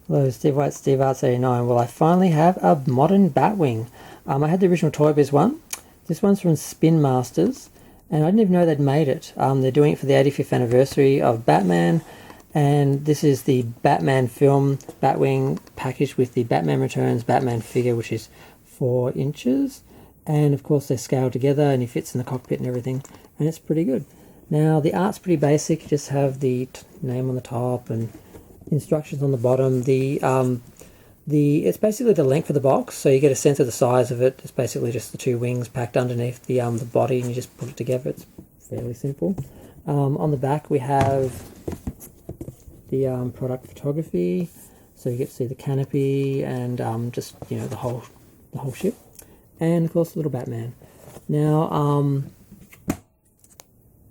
Hello, Steve White, Steve Arts 89. Well, I finally have a modern Batwing. I had the original Toy Biz one. This one's from Spin Masters, and I didn't even know they'd made it. They're doing it for the 85th anniversary of Batman, and this is the Batman film Batwing packaged with the Batman Returns Batman figure, which is 4 inches. And of course, they're scaled together, and he fits in the cockpit and everything, and it's pretty good. Now, the art's pretty basic. You just have the name on the top and instructions on the bottom. It's basically the length of the box, so you get a sense of the size of it. It's basically just the 2 wings packed underneath the body, and you just put it together. It's fairly simple. On the back we have the product photography, so you get to see the canopy and just the whole ship, and of course the little Batman. Now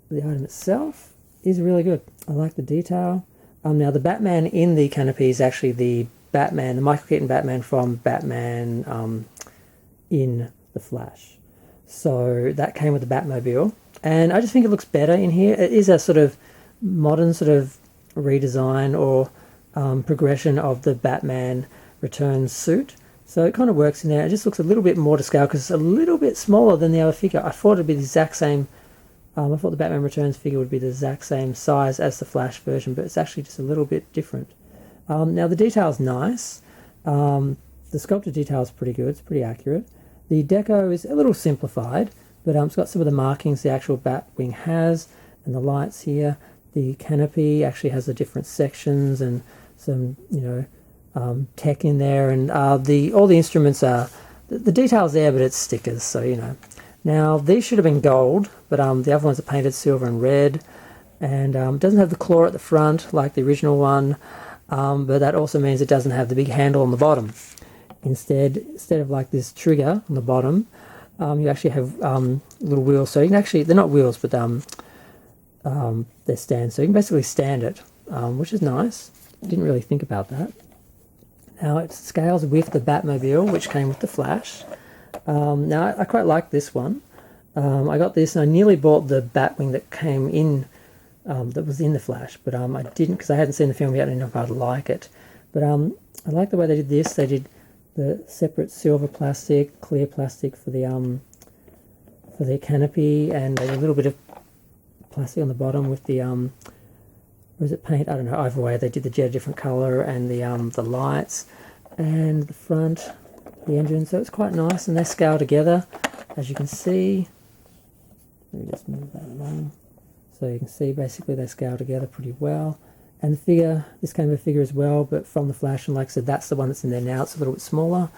the item itself is really good. I like the detail. Now the Batman in the canopy is actually the Michael Keaton Batman from Batman in The Flash. So that came with the Batmobile, and I just think it looks better in here. It is a sort of modern sort of redesign or progression of the Batman Returns suit. So it kind of works in there. It just looks a little bit more to scale because it's a little bit smaller than the other figure. I thought it'd be the exact same. I thought the Batman Returns figure would be the exact same size as the Flash version, but it's actually just a little bit different. Now the detail's nice. The sculpted detail is pretty good. It's pretty accurate. The deco is a little simplified, but it's got some of the markings the actual Batwing has, and the lights here. The canopy actually has the different sections and some, tech in there, and all the instruments are the detail's there, but it's stickers, so Now, these should have been gold, but the other ones are painted silver and red, and it doesn't have the claw at the front like the original one, but that also means it doesn't have the big handle on the bottom. Instead of like this trigger on the bottom, you actually have little wheels, so you can actually, they're not wheels, but they're stands, so you can basically stand it, which is nice. Didn't really think about that. Now, it scales with the Batmobile, which came with the Flash. Now, I quite like this one. I got this, and I nearly bought the Batwing that came in, that was in the Flash, but I didn't because I hadn't seen the film yet. I didn't know if I'd like it. But I like the way they did this. They did the separate silver plastic, clear plastic for the canopy, and they did a little bit of plastic on the bottom with the or is it paint? I don't know. Either way, they did the jet a different color, and the lights, and the front, the engine. So it's quite nice, and they scale together, as you can see. Let me just move that along. So you can see basically they scale together pretty well. And the figure, this came with a figure as well, but from the Flash, and like I said, that's the one that's in there now. It's a little bit smaller.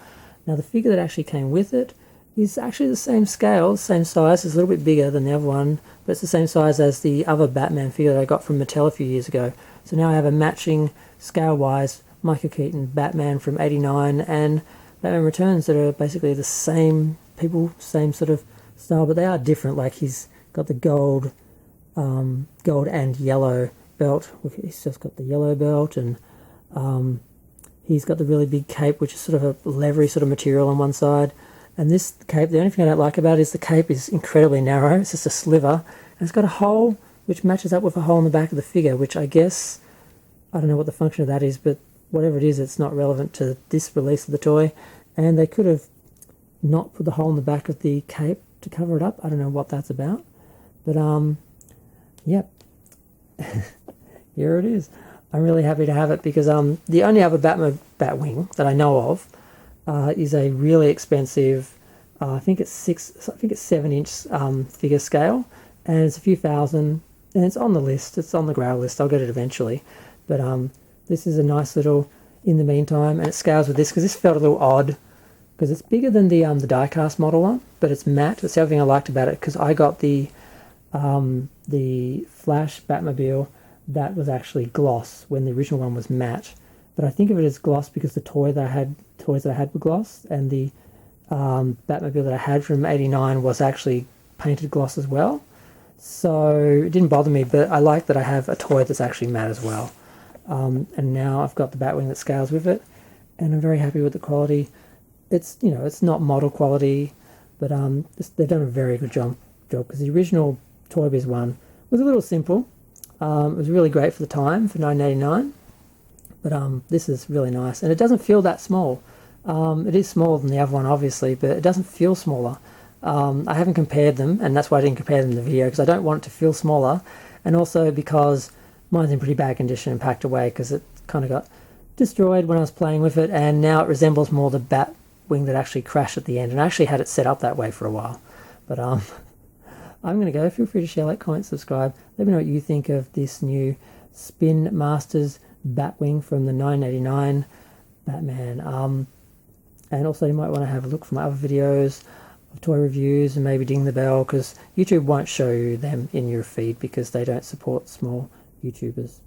Now the figure that actually came with it is actually the same scale, same size. It's a little bit bigger than the other one, but it's the same size as the other Batman figure that I got from Mattel a few years ago. So now I have a matching, scale-wise, Michael Keaton Batman from '89 and Batman Returns that are basically the same people, same sort of style, but they are different. Like he's got the gold and yellow belt. He's just got the yellow belt, and he's got the really big cape, which is sort of a leathery sort of material on one side. And this cape, the only thing I don't like about it is the cape is incredibly narrow. It's just a sliver, and it's got a hole which matches up with a hole in the back of the figure, which I guess, I don't know what the function of that is, but whatever it is, it's not relevant to this release of the toy. And they could have not put the hole in the back of the cape to cover it up. I don't know what that's about, but yep. Here it is. I'm really happy to have it because the only other Batwing that I know of is a really expensive, I think it's 7-inch figure scale, and it's a few thousand, and it's on the list. It's on the grail list. I'll get it eventually, but this is a nice little in the meantime, and it scales with this because this felt a little odd because it's bigger than the die-cast model one, but it's matte. That's the other thing I liked about it, because I got the Flash Batmobile that was actually gloss when the original one was matte. But I think of it as gloss because the toys that I had were gloss, and the Batmobile that I had from '89 was actually painted gloss as well. So it didn't bother me, but I like that I have a toy that's actually matte as well. And now I've got the Batwing that scales with it, and I'm very happy with the quality. It's it's not model quality, but they've done a very good job because the original Toy Biz one was a little simple. It was really great for the time, for $9.89, But this is really nice, and it doesn't feel that small. It is smaller than the other one, obviously, but it doesn't feel smaller. I haven't compared them, and that's why I didn't compare them in the video, because I don't want it to feel smaller, and also because mine's in pretty bad condition and packed away because it kind of got destroyed when I was playing with it, and now it resembles more the Batwing that actually crashed at the end, and I actually had it set up that way for a while. But I'm going to go. Feel free to share, like, comment, subscribe. Let me know what you think of this new Spin Masters Batwing from the 1989 Batman. And also you might want to have a look for my other videos of toy reviews and maybe ding the bell, because YouTube won't show you them in your feed because they don't support small YouTubers.